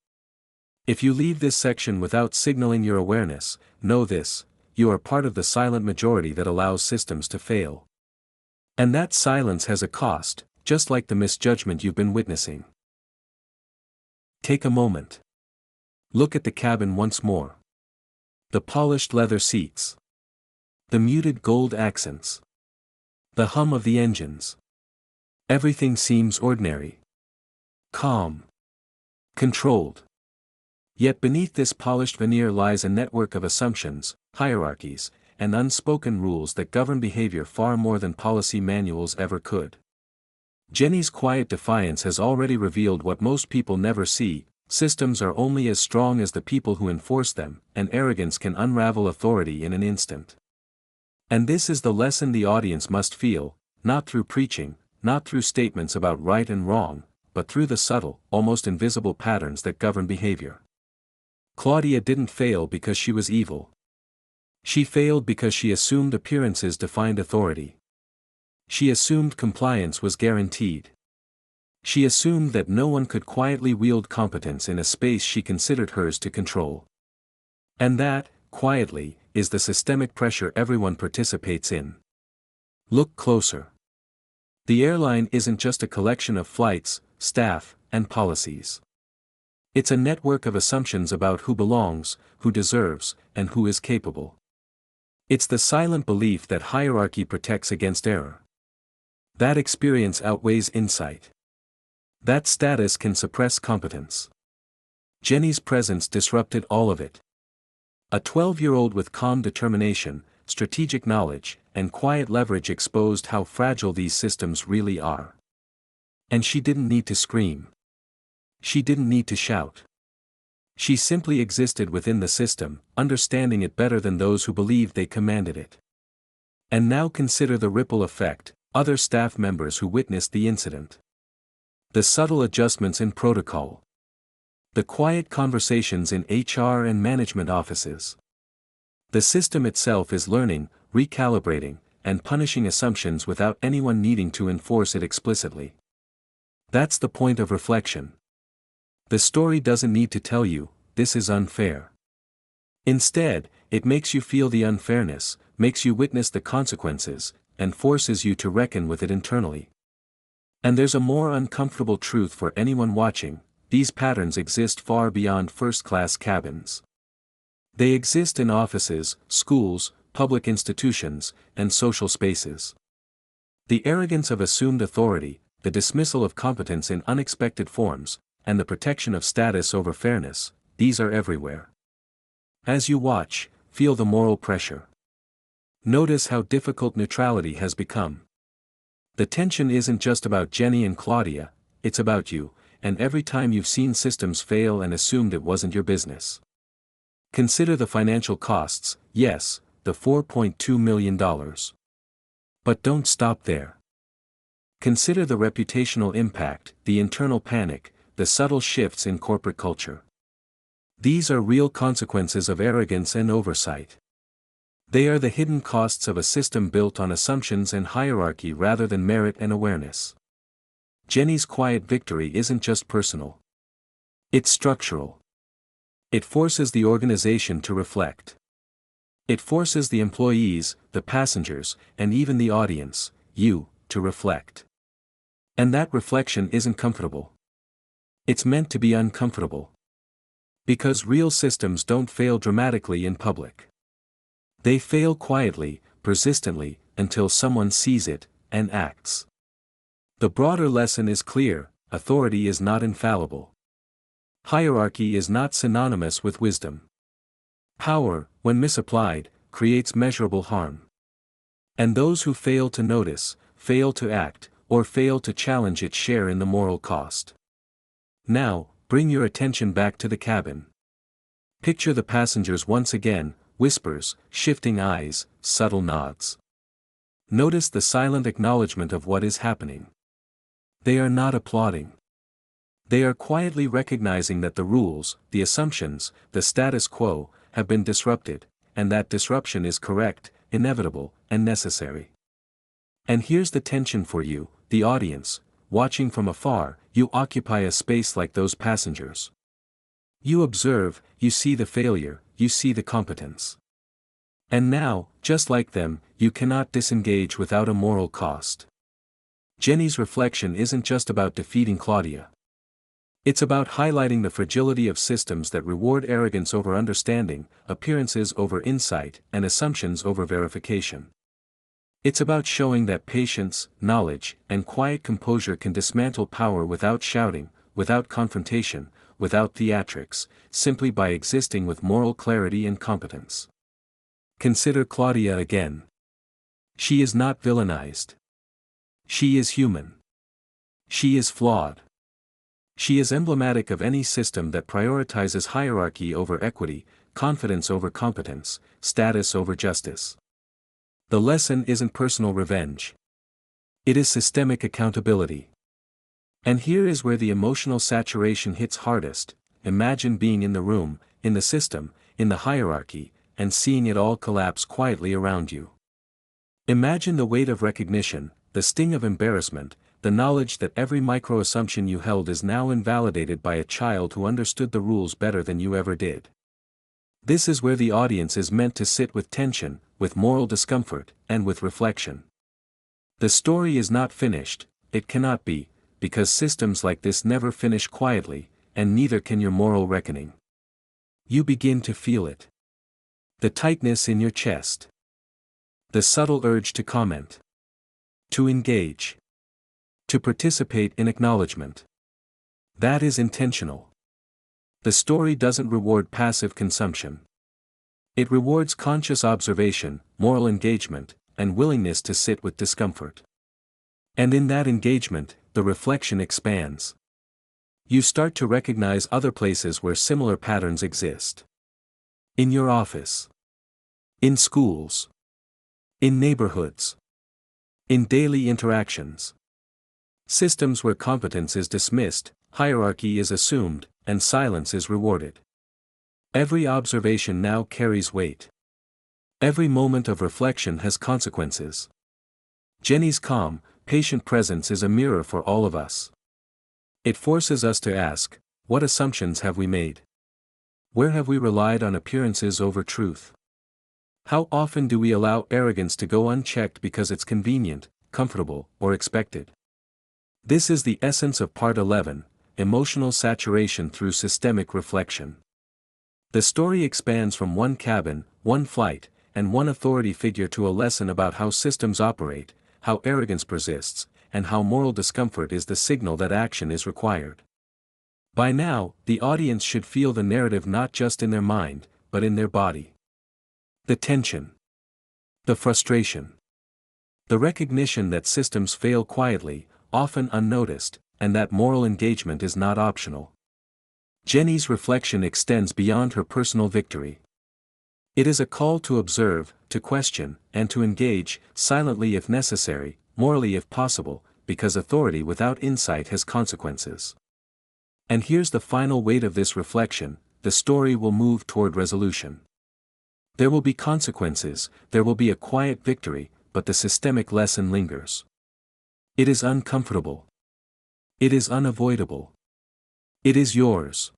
If you leave this section without signaling your awareness, know this: you are part of the silent majority that allows systems to fail. And that silence has a cost, just like the misjudgment you've been witnessing. Take a moment. Look at the cabin once more. The polished leather seats. The muted gold accents. The hum of the engines. Everything seems ordinary. Calm. Controlled. Yet beneath this polished veneer lies a network of assumptions, hierarchies, and unspoken rules that govern behavior far more than policy manuals ever could. Jenny's quiet defiance has already revealed what most people never see: systems are only as strong as the people who enforce them, and arrogance can unravel authority in an instant. And this is the lesson the audience must feel, not through preaching, not through statements about right and wrong, but through the subtle, almost invisible patterns that govern behavior. Claudia didn't fail because she was evil. She failed because she assumed appearances defined authority. She assumed compliance was guaranteed. She assumed that no one could quietly wield competence in a space she considered hers to control. And that, quietly, is the systemic pressure everyone participates in. Look closer. The airline isn't just a collection of flights, staff, and policies. It's a network of assumptions about who belongs, who deserves, and who is capable. It's the silent belief that hierarchy protects against error. That experience outweighs insight. That status can suppress competence. Jenny's presence disrupted all of it. A 12-year-old with calm determination, strategic knowledge, and quiet leverage exposed how fragile these systems really are. And she didn't need to scream. She didn't need to shout. She simply existed within the system, understanding it better than those who believed they commanded it. And now consider the ripple effect, other staff members who witnessed the incident. The subtle adjustments in protocol. The quiet conversations in HR and management offices. The system itself is learning, recalibrating, and punishing assumptions without anyone needing to enforce it explicitly. That's the point of reflection. The story doesn't need to tell you, this is unfair. Instead, it makes you feel the unfairness, makes you witness the consequences, and forces you to reckon with it internally. And there's a more uncomfortable truth for anyone watching: these patterns exist far beyond first-class cabins. They exist in offices, schools, public institutions, and social spaces. The arrogance of assumed authority, the dismissal of competence in unexpected forms, and the protection of status over fairness, these are everywhere. As you watch, feel the moral pressure. Notice how difficult neutrality has become. The tension isn't just about Jenny and Claudia, it's about you, and every time you've seen systems fail and assumed it wasn't your business. Consider the financial costs, yes, the $4.2 million. But don't stop there. Consider the reputational impact, the internal panic, the subtle shifts in corporate culture. These are real consequences of arrogance and oversight. They are the hidden costs of a system built on assumptions and hierarchy rather than merit and awareness. Jenny's quiet victory isn't just personal. It's structural. It forces the organization to reflect. It forces the employees, the passengers, and even the audience, you, to reflect. And that reflection isn't comfortable. It's meant to be uncomfortable. Because real systems don't fail dramatically in public. They fail quietly, persistently, until someone sees it, and acts. The broader lesson is clear: authority is not infallible. Hierarchy is not synonymous with wisdom. Power, when misapplied, creates measurable harm. And those who fail to notice, fail to act, or fail to challenge it share in the moral cost. Now, bring your attention back to the cabin. Picture the passengers once again: whispers, shifting eyes, subtle nods. Notice the silent acknowledgement of what is happening. They are not applauding. They are quietly recognizing that the rules, the assumptions, the status quo, have been disrupted, and that disruption is correct, inevitable, and necessary. And here's the tension for you, the audience: watching from afar, you occupy a space like those passengers. You observe, you see the failure, you see the competence. And now, just like them, you cannot disengage without a moral cost. Jenny's reflection isn't just about defeating Claudia. It's about highlighting the fragility of systems that reward arrogance over understanding, appearances over insight, and assumptions over verification. It's about showing that patience, knowledge, and quiet composure can dismantle power without shouting, without confrontation, without theatrics, simply by existing with moral clarity and competence. Consider Claudia again. She is not villainized. She is human. She is flawed. She is emblematic of any system that prioritizes hierarchy over equity, confidence over competence, status over justice. The lesson isn't personal revenge. It is systemic accountability. And here is where the emotional saturation hits hardest. Imagine being in the room, in the system, in the hierarchy, and seeing it all collapse quietly around you. Imagine the weight of recognition, the sting of embarrassment, the knowledge that every micro-assumption you held is now invalidated by a child who understood the rules better than you ever did. This is where the audience is meant to sit with tension, with moral discomfort, and with reflection. The story is not finished, it cannot be, because systems like this never finish quietly, and neither can your moral reckoning. You begin to feel it. The tightness in your chest. The subtle urge to comment. To engage. To participate in acknowledgement. That is intentional. The story doesn't reward passive consumption. It rewards conscious observation, moral engagement, and willingness to sit with discomfort. And in that engagement, the reflection expands. You start to recognize other places where similar patterns exist. In your office. In schools. In neighborhoods. In daily interactions. Systems where competence is dismissed, hierarchy is assumed, and silence is rewarded. Every observation now carries weight. Every moment of reflection has consequences. Jenny's calm, patient presence is a mirror for all of us. It forces us to ask, what assumptions have we made? Where have we relied on appearances over truth? How often do we allow arrogance to go unchecked because it's convenient, comfortable, or expected? This is the essence of Part 11, Emotional Saturation Through Systemic Reflection. The story expands from one cabin, one flight, and one authority figure to a lesson about how systems operate, how arrogance persists, and how moral discomfort is the signal that action is required. By now, the audience should feel the narrative not just in their mind, but in their body. The tension. The frustration. The recognition that systems fail quietly, often unnoticed, and that moral engagement is not optional. Jenny's reflection extends beyond her personal victory. It is a call to observe, to question, and to engage, silently if necessary, morally if possible, because authority without insight has consequences. And here's the final weight of this reflection: the story will move toward resolution. There will be consequences, there will be a quiet victory, but the systemic lesson lingers. It is uncomfortable. It is unavoidable. It is yours.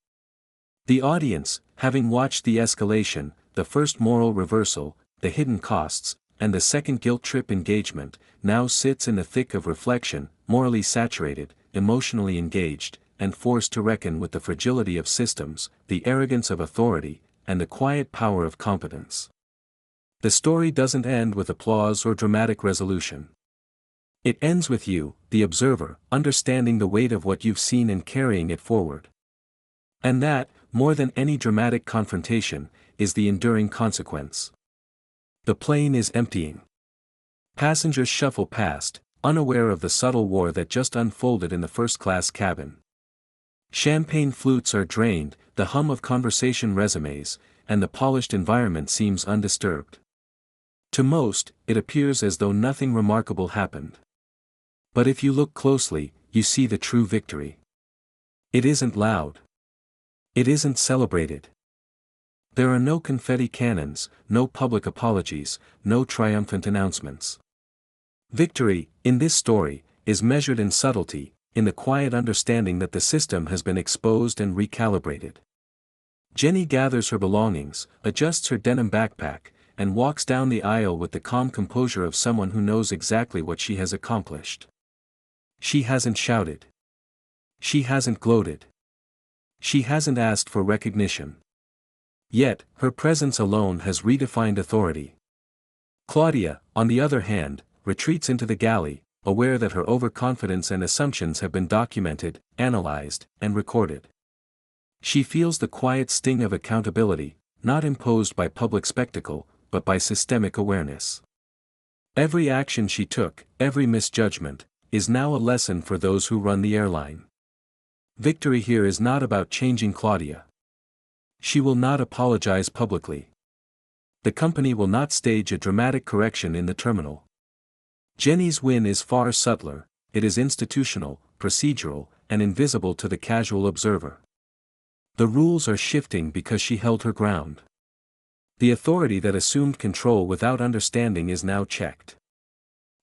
The audience, having watched the escalation, the first moral reversal, the hidden costs, and the second guilt trip engagement, now sits in the thick of reflection, morally saturated, emotionally engaged, and forced to reckon with the fragility of systems, the arrogance of authority, and the quiet power of competence. The story doesn't end with applause or dramatic resolution. It ends with you, the observer, understanding the weight of what you've seen and carrying it forward. And that, more than any dramatic confrontation, is the enduring consequence. The plane is emptying. Passengers shuffle past, unaware of the subtle war that just unfolded in the first-class cabin. Champagne flutes are drained, the hum of conversation resumes, and the polished environment seems undisturbed. To most, it appears as though nothing remarkable happened. But if you look closely, you see the true victory. It isn't loud. It isn't celebrated. There are no confetti cannons, no public apologies, no triumphant announcements. Victory, in this story, is measured in subtlety, in the quiet understanding that the system has been exposed and recalibrated. Jenny gathers her belongings, adjusts her denim backpack, and walks down the aisle with the calm composure of someone who knows exactly what she has accomplished. She hasn't shouted. She hasn't gloated. She hasn't asked for recognition. Yet, her presence alone has redefined authority. Claudia, on the other hand, retreats into the galley, aware that her overconfidence and assumptions have been documented, analyzed, and recorded. She feels the quiet sting of accountability, not imposed by public spectacle, but by systemic awareness. Every action she took, every misjudgment, is now a lesson for those who run the airline. Victory here is not about changing Claudia. She will not apologize publicly. The company will not stage a dramatic correction in the terminal. Jenny's win is far subtler, it is institutional, procedural, and invisible to the casual observer. The rules are shifting because she held her ground. The authority that assumed control without understanding is now checked.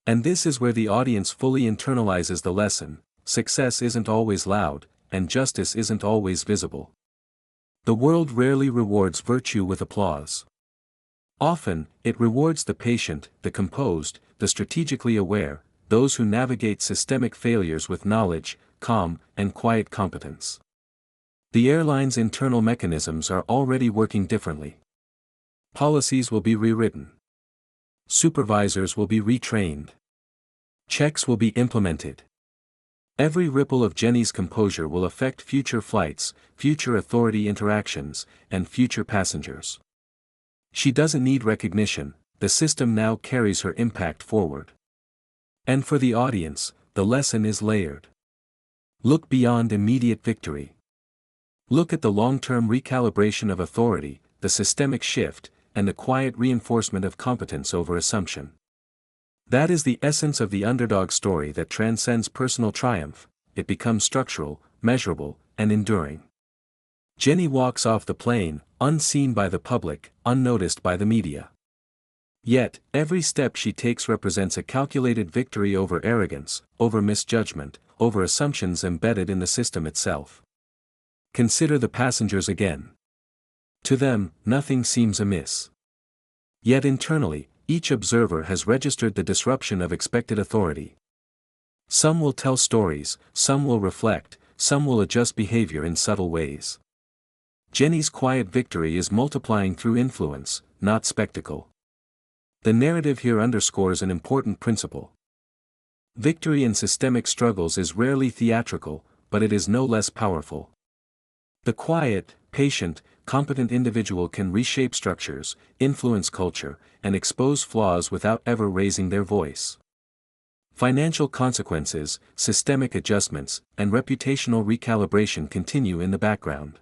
And this is where the audience fully internalizes the lesson: success isn't always loud, and justice isn't always visible. The world rarely rewards virtue with applause. Often, it rewards the patient, the composed, the strategically aware, those who navigate systemic failures with knowledge, calm, and quiet competence. The airline's internal mechanisms are already working differently. Policies will be rewritten. Supervisors will be retrained. Checks will be implemented. Every ripple of Jenny's composure will affect future flights, future authority interactions, and future passengers. She doesn't need recognition, the system now carries her impact forward. And for the audience, the lesson is layered. Look beyond immediate victory. Look at the long-term recalibration of authority, the systemic shift, and the quiet reinforcement of competence over assumption. That is the essence of the underdog story that transcends personal triumph. It becomes structural, measurable, and enduring. Jenny walks off the plane, unseen by the public, unnoticed by the media. Yet, every step she takes represents a calculated victory over arrogance, over misjudgment, over assumptions embedded in the system itself. Consider the passengers again. To them, nothing seems amiss. Yet internally, each observer has registered the disruption of expected authority. Some will tell stories, some will reflect, some will adjust behavior in subtle ways. Jenny's quiet victory is multiplying through influence, not spectacle. The narrative here underscores an important principle. Victory in systemic struggles is rarely theatrical, but it is no less powerful. The quiet, patient, competent individual can reshape structures, influence culture, and expose flaws without ever raising their voice. Financial consequences, systemic adjustments, and reputational recalibration continue in the background.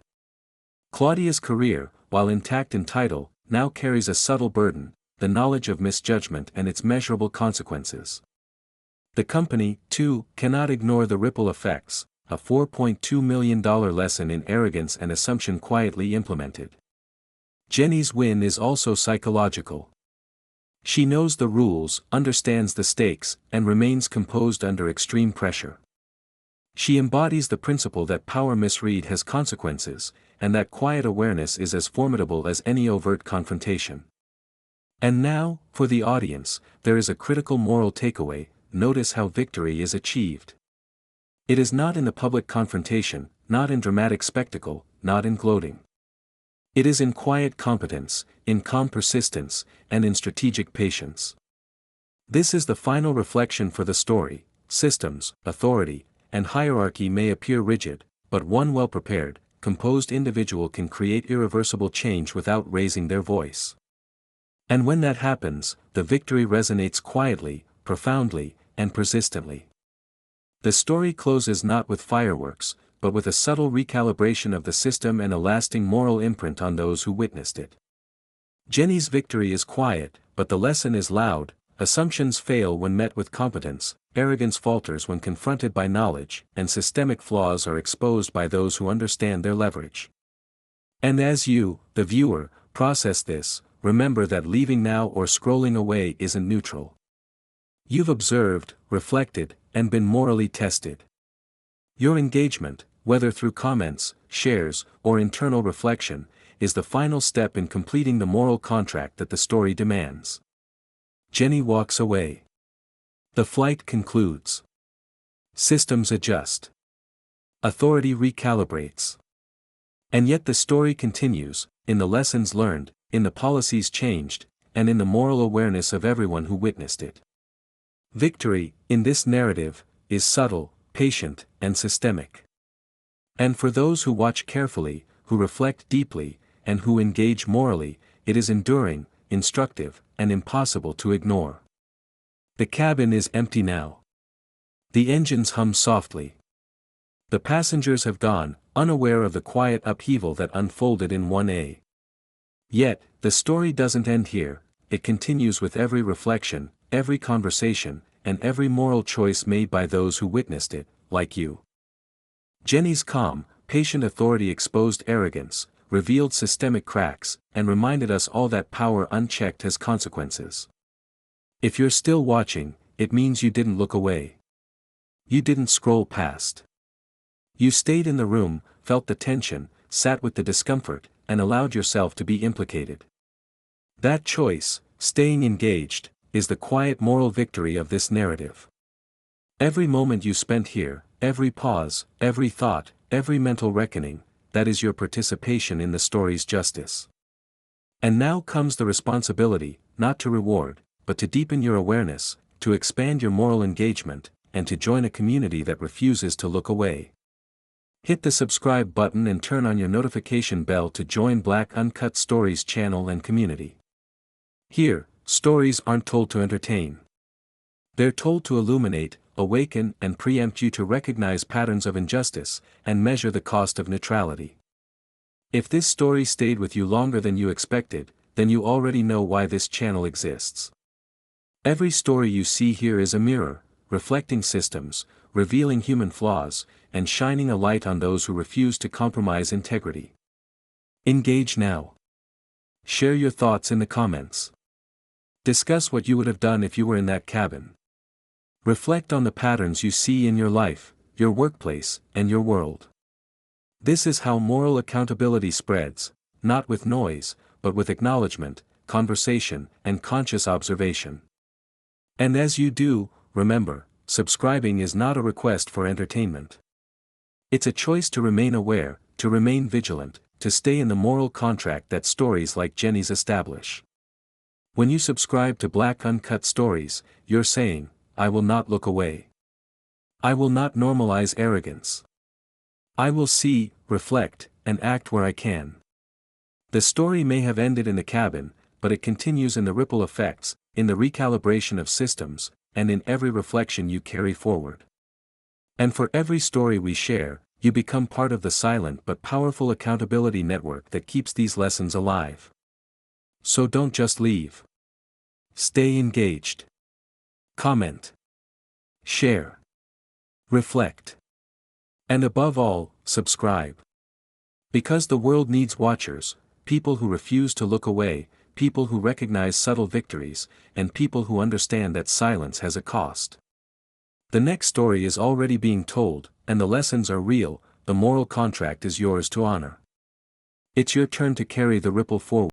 Claudia's career, while intact in title, now carries a subtle burden: the knowledge of misjudgment and its measurable consequences. The company, too, cannot ignore the ripple effects: a $4.2 million lesson in arrogance and assumption quietly implemented. Jenny's win is also psychological. She knows the rules, understands the stakes, and remains composed under extreme pressure. She embodies the principle that power misread has consequences, and that quiet awareness is as formidable as any overt confrontation. And now, for the audience, there is a critical moral takeaway: notice how victory is achieved. It is not in the public confrontation, not in dramatic spectacle, not in gloating. It is in quiet competence, in calm persistence, and in strategic patience. This is the final reflection for the story: systems, authority, and hierarchy may appear rigid, but one well-prepared, composed individual can create irreversible change without raising their voice. And when that happens, the victory resonates quietly, profoundly, and persistently. The story closes not with fireworks, but with a subtle recalibration of the system and a lasting moral imprint on those who witnessed it. Jenny's victory is quiet, but the lesson is loud: assumptions fail when met with competence, arrogance falters when confronted by knowledge, and systemic flaws are exposed by those who understand their leverage. And as you, the viewer, process this, remember that leaving now or scrolling away isn't neutral. You've observed, reflected, and been morally tested. Your engagement, whether through comments, shares, or internal reflection, is the final step in completing the moral contract that the story demands. Jenny walks away. The flight concludes. Systems adjust. Authority recalibrates. And yet the story continues, in the lessons learned, in the policies changed, and in the moral awareness of everyone who witnessed it. Victory, in this narrative, is subtle, patient, and systemic. And for those who watch carefully, who reflect deeply, and who engage morally, it is enduring, instructive, and impossible to ignore. The cabin is empty now. The engines hum softly. The passengers have gone, unaware of the quiet upheaval that unfolded in 1A. Yet, the story doesn't end here, it continues with every reflection, every conversation, and every moral choice made by those who witnessed it, like you. Jenny's calm, patient authority exposed arrogance, revealed systemic cracks, and reminded us all that power unchecked has consequences. If you're still watching, it means you didn't look away. You didn't scroll past. You stayed in the room, felt the tension, sat with the discomfort, and allowed yourself to be implicated. That choice, staying engaged, is the quiet moral victory of this narrative. Every moment you spent here, every pause, every thought, every mental reckoning, that is your participation in the story's justice. And now comes the responsibility, not to reward, but to deepen your awareness, to expand your moral engagement, and to join a community that refuses to look away. Hit the subscribe button and turn on your notification bell to join Black Uncut Stories channel and community. Here, stories aren't told to entertain. They're told to illuminate, awaken, and preempt you to recognize patterns of injustice, and measure the cost of neutrality. If this story stayed with you longer than you expected, then you already know why this channel exists. Every story you see here is a mirror, reflecting systems, revealing human flaws, and shining a light on those who refuse to compromise integrity. Engage now. Share your thoughts in the comments. Discuss what you would have done if you were in that cabin. Reflect on the patterns you see in your life, your workplace, and your world. This is how moral accountability spreads, not with noise, but with acknowledgement, conversation, and conscious observation. And as you do, remember, subscribing is not a request for entertainment. It's a choice to remain aware, to remain vigilant, to stay in the moral contract that stories like Jenny's establish. When you subscribe to Black Uncut Stories, you're saying, I will not look away. I will not normalize arrogance. I will see, reflect, and act where I can. The story may have ended in the cabin, but it continues in the ripple effects, in the recalibration of systems, and in every reflection you carry forward. And for every story we share, you become part of the silent but powerful accountability network that keeps these lessons alive. So don't just leave. Stay engaged. Comment. Share. Reflect. And above all, subscribe. Because the world needs watchers, people who refuse to look away, people who recognize subtle victories, and people who understand that silence has a cost. The next story is already being told, and the lessons are real, the moral contract is yours to honor. It's your turn to carry the ripple forward.